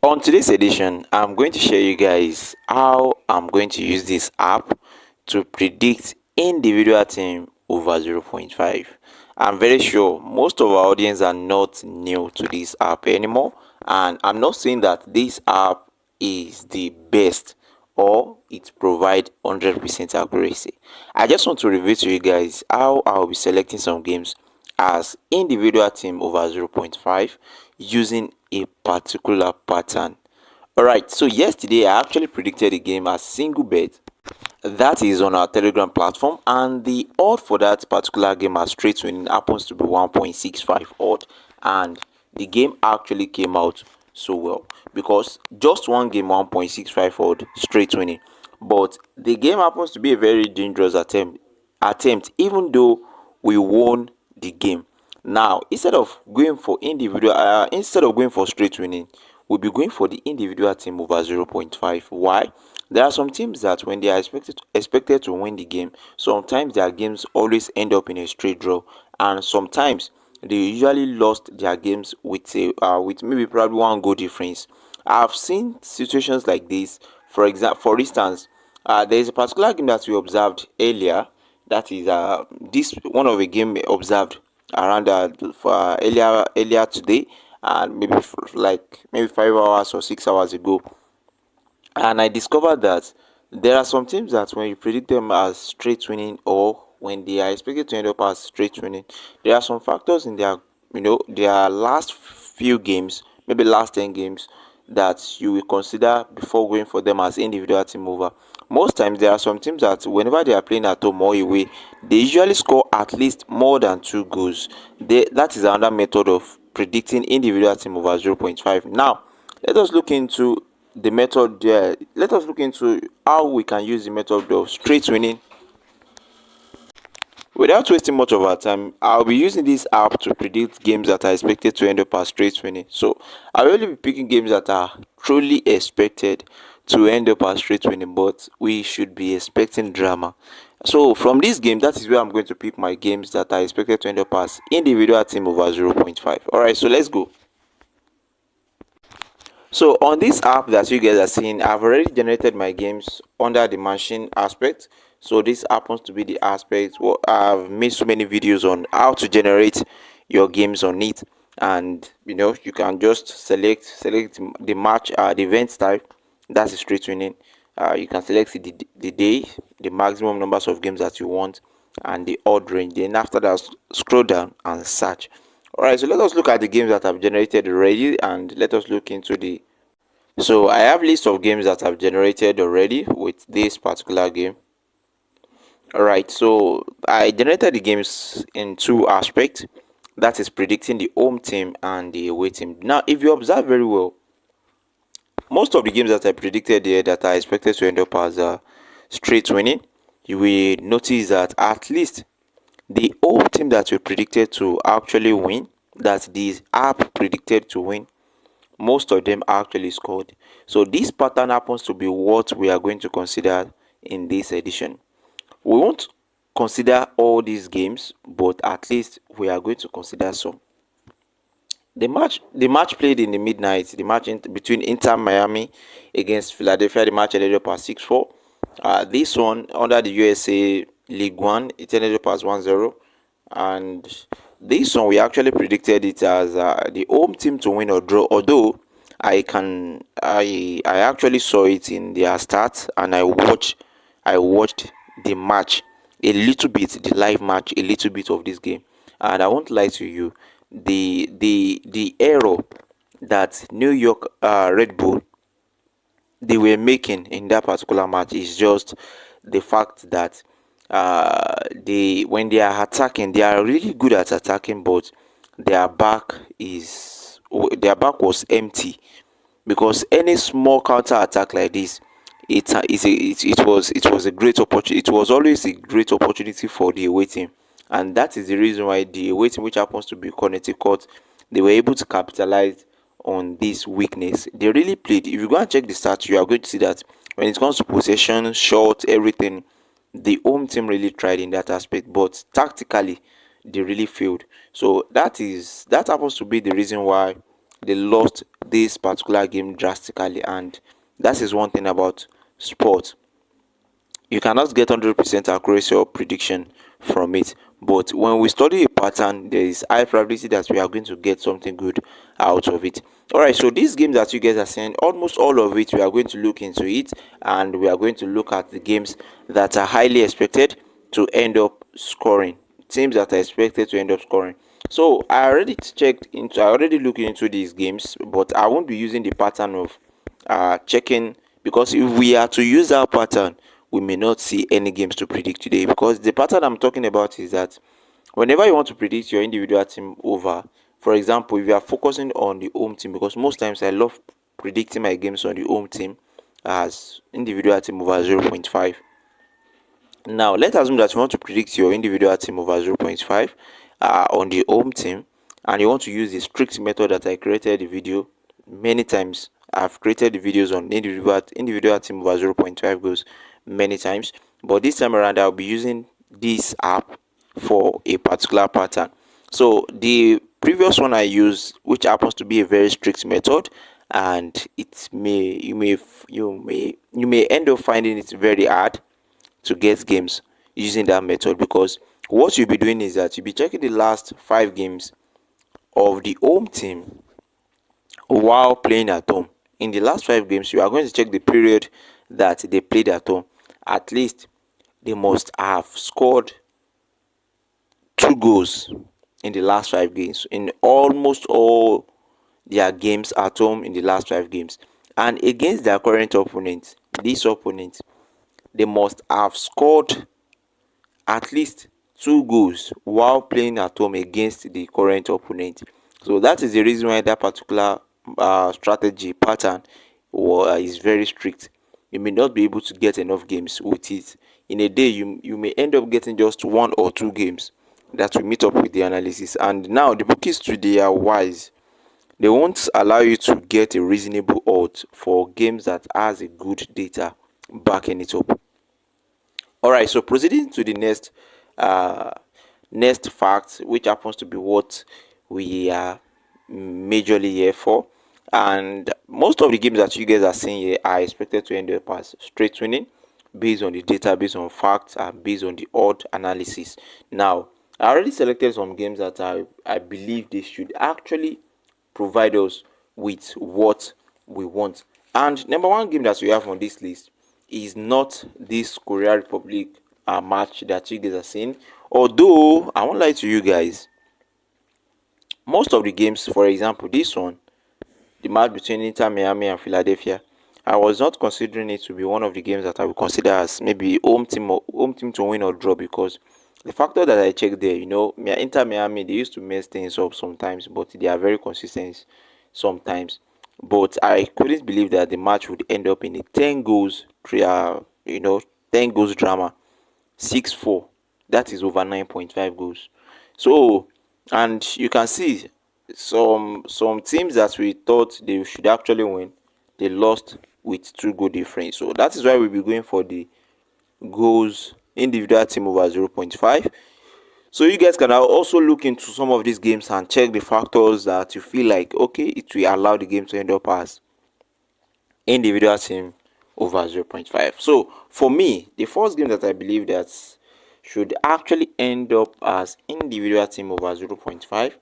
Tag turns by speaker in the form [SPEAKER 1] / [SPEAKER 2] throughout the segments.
[SPEAKER 1] On today's edition, I'm going to share you guys how I'm going to use this app to predict individual team over 0.5. I'm very sure most of our audience are not new to this app anymore, and I'm not saying that this app is the best or it provides 100% accuracy. I just want to reveal to you guys how I'll be selecting some games as individual team over 0.5 using a particular pattern. Alright, so yesterday I actually predicted a game as single bet that is on our Telegram platform, and the odd for that particular game as straight winning happens to be 1.65 odd, and the game actually came out so well because just one game 1.65 odd straight winning, but the game happens to be a very dangerous attempt even though we won the game. Now instead of going for straight winning, we'll be going for the individual team over 0.5. Why? There are some teams that when they are expected to win the game, sometimes their games always end up in a straight draw, and sometimes they usually lost their games with maybe probably one goal difference. I've seen situations like this. For instance, there is a particular game that we observed earlier. That is this one of a game observed around earlier today, and maybe 5 hours or 6 hours ago. And I discovered that there are some teams that when you predict them as straight winning or when they are expected to end up as straight winning, there are some factors in their last few games, maybe last 10 games, that you will consider before going for them as individual team over. Most times there are some teams that whenever they are playing at home or away, they usually score at least more than 2 goals. That is another method of predicting individual team over 0.5. Now let us look into the method there. Let us look into how we can use the method of straight winning. Without wasting much of our time, I'll be using this app to predict games that are expected to end up as straight winning. So I'll really be picking games that are truly expected to end up as straight winning, but we should be expecting drama. So from this game, that is where I'm going to pick my games that are expected to end up as individual team over 0.5. Alright, so let's go. So on this app that you guys are seeing, I've already generated my games under the machine aspect. So this happens to be the aspect where I've made so many videos on how to generate your games on it, and you can just select the match, the event type. That's a straight winning. You can select the day, the maximum numbers of games that you want, and the odd range. Then after that, scroll down and search. Alright, so let us look at the games that I've generated already, and let us look into the. So I have list of games that I've generated already with this particular game. Alright, so I generated the games in two aspects. That is predicting the home team and the away team. Now, if you observe very well, most of the games that I predicted here that are expected to end up as straight winning, you will notice that at least the home team that we predicted to actually win, that this app predicted to win, most of them actually scored. So this pattern happens to be what we are going to consider in this edition. We won't consider all these games, but at least we are going to consider some. The match played in the midnight, between Inter Miami against Philadelphia, the match ended up as 6-4. This one under the USA League One, it ended up as 1-0, and this one we actually predicted it as the home team to win or draw. Although I actually saw it in their stats, and I watched the match a little bit, the live match a little bit of this game, and I won't lie to you, the error that New York Red Bull they were making in that particular match is just the fact that they when they are attacking, they are really good at attacking, but their back their back was empty, because any small counter attack like this, it was a great opportunity. It was always a great opportunity for the away team, and that is the reason why the away team, which happens to be Connecticut, they were able to capitalize on this weakness. They really played. If you go and check the stats, you are going to see that when it comes to possession, shot, everything, the home team really tried in that aspect, but tactically they really failed. So that happens to be the reason why they lost this particular game drastically. And that is one thing about sport. You cannot get 100% accuracy or prediction from it, but when we study a pattern, there is high probability that we are going to get something good out of it. All right, so this game that you guys are saying, almost all of it, we are going to look into it, and we are going to look at the games that are highly expected to end up scoring, teams that are expected to end up scoring. So I already looked into these games, but I won't be using the pattern of checking, because if we are to use that pattern, we may not see any games to predict today. Because the pattern I'm talking about is that whenever you want to predict your individual team over, for example, if you are focusing on the home team, because most times I love predicting my games on the home team as individual team over 0.5. Now, let's assume that you want to predict your individual team over 0.5 on the home team, and you want to use the strict method that I created the video many times. I've created the videos on individual team over 0.5 goals many times, but this time around I'll be using this app for a particular pattern. So the previous one I used, which happens to be a very strict method, and you may end up finding it very hard to get games using that method, because what you'll be doing is that you'll be checking the last 5 games of the home team while playing at home. In the last 5 games, you are going to check the period that they played at home. At least they must have scored 2 goals in the last 5 games in almost all their games at home in the last 5 games. And against their current opponent, this opponent, they must have scored at least 2 goals while playing at home against the current opponent. So that is the reason why that particular strategy pattern is very strict. You may not be able to get enough games with it. In a day, you may end up getting just 1 or 2 games that will meet up with the analysis. And now the bookies today are wise. They won't allow you to get a reasonable odds for games that has a good data backing it up. All right, so proceeding to the uh next fact, which happens to be what we are majorly here for. And most of the games that you guys are seeing here are expected to end up as straight winning based on the data, based on facts, and based on the odd analysis. Now, I already selected some games that I believe they should actually provide us with what we want. And number one game that we have on this list is not this Korea Republic match that you guys are seeing. Although I won't lie to you guys, most of the games, for example, this one, the match between Inter Miami and Philadelphia, I was not considering it to be one of the games that I would consider as maybe home team to win or draw, because the factor that I checked there, Inter Miami, they used to mess things up sometimes, but they are very consistent sometimes. But I couldn't believe that the match would end up in a 10 goals, 10 goals drama, 6-4. That is over 9.5 goals. So, and you can see some teams that we thought they should actually win, they lost with 2 goal difference. So that is why we'll be going for the goals individual team over 0.5. So you guys can also look into some of these games and check the factors that you feel like, okay, it will allow the game to end up as individual team over 0.5. So for me, the first game that I believe that should actually end up as individual team over 0.5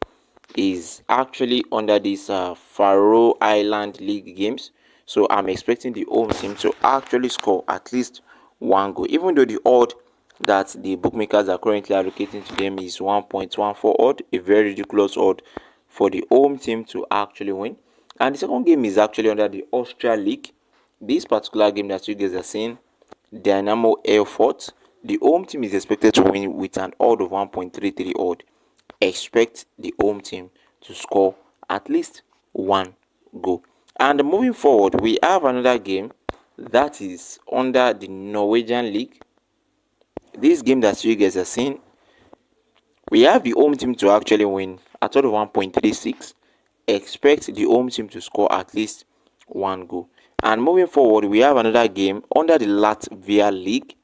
[SPEAKER 1] is actually under this Faroe Island League games. So I'm expecting the home team to actually score at least 1 goal, even though the odd that the bookmakers are currently allocating to them is 1.14 odd, a very ridiculous odd for the home team to actually win. And the second game is actually under the Austria League. This particular game that you guys are seeing, Dynamo Erfurt, the home team is expected to win with an odd of 1.33 odd. Expect the home team to score at least 1 goal. And moving forward, we have another game that is under the Norwegian League. This game that you guys are seeing, we have the home team to actually win at odd of 1.36. Expect the home team to score at least 1 goal. And moving forward, we have another game under the Latvia League,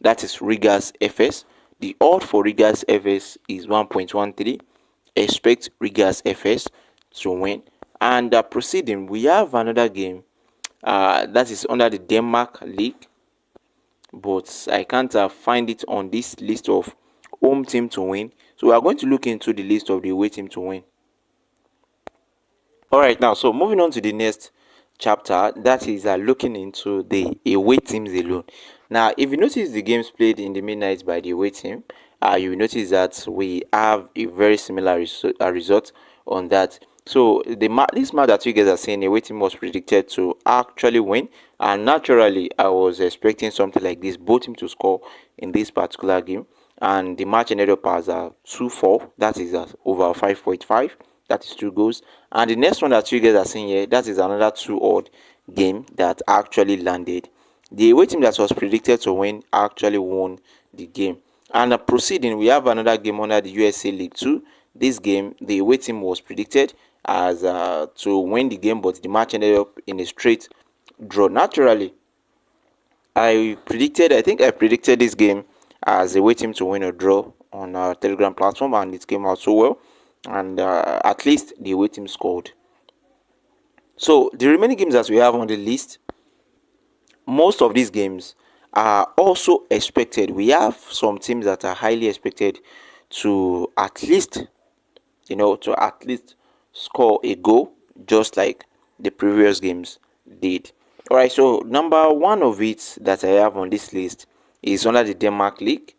[SPEAKER 1] that is Rigas FS. The odd for Rigas FS is 1.13. Expect Rigas FS to win And proceeding, we have another game that is under the Denmark League, but I can't find it on this list of home team to win. So we are going to look into the list of the away team to win. All right, now, so moving on to the next chapter, that is looking into the away teams alone. Now, if you notice the games played in the midnight by the away team, you will notice that we have a very similar result on that. So this match that you guys are saying, away team was predicted to actually win, and naturally, I was expecting something like this, both team to score in this particular game, and the match ended up as 2-4. That is over 5.5. That is 2 goals. And the next one that you guys are seeing here, that is another 2-odd game that actually landed. The away team that was predicted to win actually won the game. And proceeding, we have another game under the USA League 2. This game, the away team was predicted as to win the game, but the match ended up in a straight draw. Naturally, I think I predicted this game as a away team to win or draw on our Telegram platform, and it came out so well. And at least the away team scored. So the remaining games that we have on the list, most of these games are also expected. We have some teams that are highly expected to at least, to at least score a goal, just like the previous games did. All right, so number one of it that I have on this list is under the Denmark League.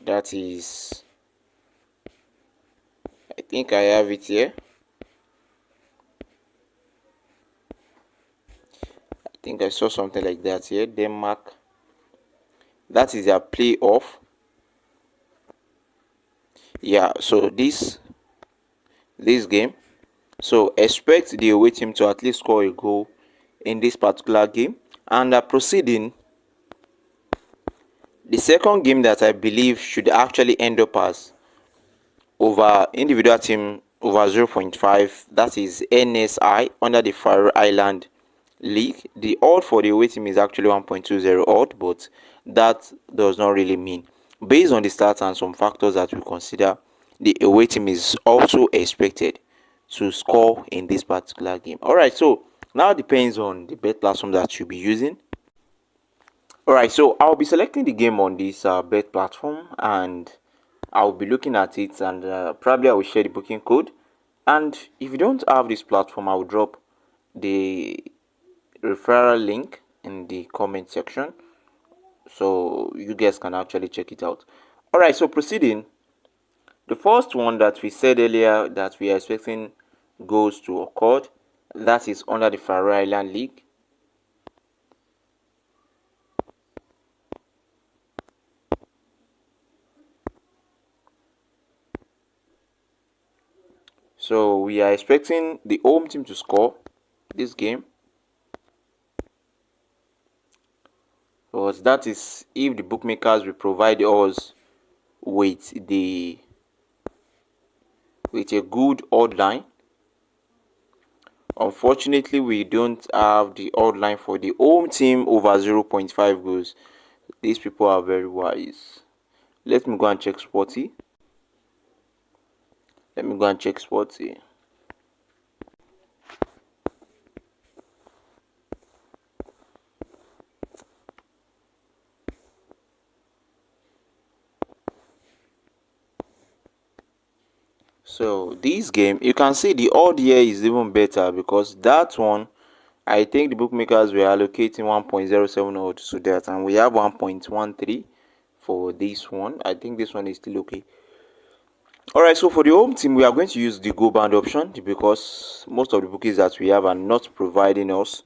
[SPEAKER 1] That is, I think I have it here. I think I saw something like that here. Denmark. That is their playoff. Yeah, so this game. So expect the away team to at least score a goal in this particular game. And proceeding, the second game that I believe should actually end up as over individual team over 0.5, that is NSI under the Faroe Island League. The odd for the away team is actually 1.20 odd, but that does not really mean. Based on the stats and some factors that we consider, the away team is also expected to score in this particular game. All right, so now it depends on the bet platform that you'll be using. All right, so I'll be selecting the game on this bet platform, and I'll be looking at it, and probably I will share the booking code. And if you don't have this platform, I will drop the referral link in the comment section so you guys can actually check it out. All right, so proceeding, the first one that we said earlier that we are expecting goals to occur, that is under the Faroe Island League. So we are expecting the home team to score this game, because that is if the bookmakers will provide us with a good odd line. Unfortunately, we don't have the odd line for the home team over 0.5 goals. These people are very wise. Let me go and check Sporty. So this game, you can see the odd here is even better, because that one, I think the bookmakers were allocating 1.07 odd to that, and we have 1.13 for this one. I think this one is still okay. Alright, so for the home team, we are going to use the go band option, because most of the bookies that we have are not providing us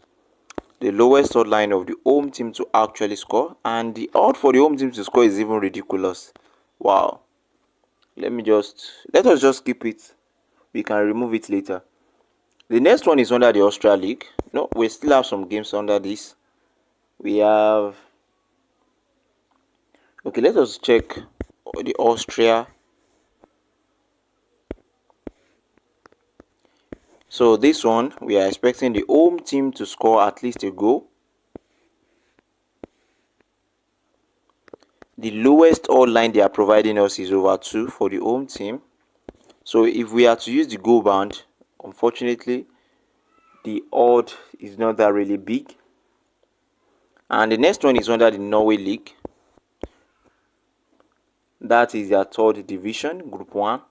[SPEAKER 1] the lowest odd line of the home team to actually score, and the odd for the home team to score is even ridiculous. Wow. Let us just keep it. We can remove it later. The next one is under the Austria League. No, we still have some games under this. We have, okay, let us check the Austria. So this one, we are expecting the home team to score at least a goal. The lowest odd line they are providing us is over 2 for the home team. So if we are to use the goal band, Unfortunately, the odd is not that really big. And the next one is under the Norway League. That is their third division, Group 1.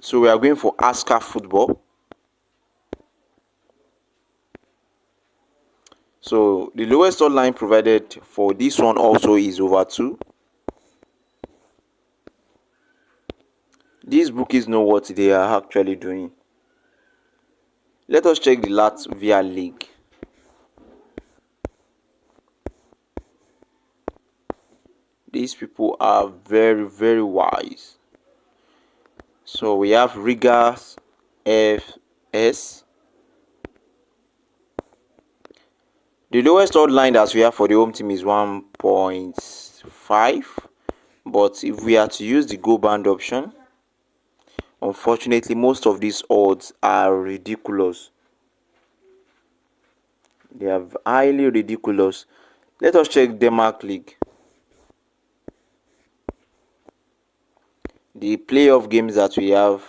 [SPEAKER 1] So we are going for Aska football. So the lowest odd line provided for this one also is over 2. These bookies know what they are actually doing. Let us check the Latvia League. These people are very, very wise. So we have Rigas FS. The lowest odd line that we have for the home team is 1.5. But if we are to use the go band option, unfortunately, most of these odds are ridiculous. They are highly ridiculous. Let us check Denmark League. The playoff games that we have,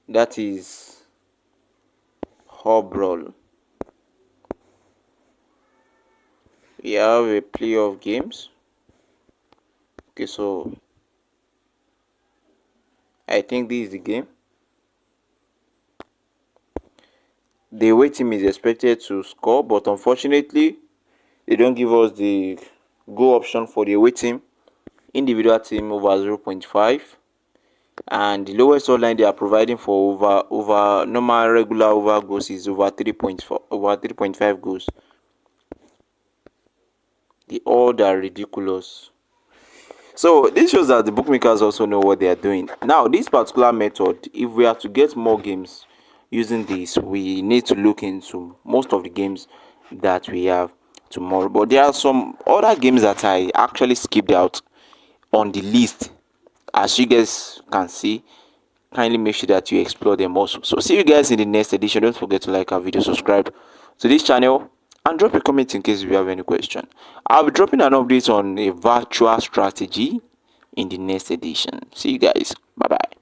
[SPEAKER 1] that is Hobroll. We have a playoff games. Okay, so I think this is the game. The away team is expected to score, but unfortunately, they don't give us the goal option for the away team. Individual team over 0.5, and the lowest odd line they are providing for over normal regular over goals is over 3.4 over 3.5 goals. The odds are ridiculous. So this shows that the bookmakers also know what they are doing. Now, this particular method, if we are to get more games using this, we need to look into most of the games that we have tomorrow. But there are some other games that I actually skipped out on the list. As you guys can see, kindly make sure that you explore them also. So see you guys in the next edition. Don't forget to like our video, subscribe to this channel, and drop a comment in case you have any question. I'll be dropping an update on a virtual strategy in the next edition. See you guys. Bye bye.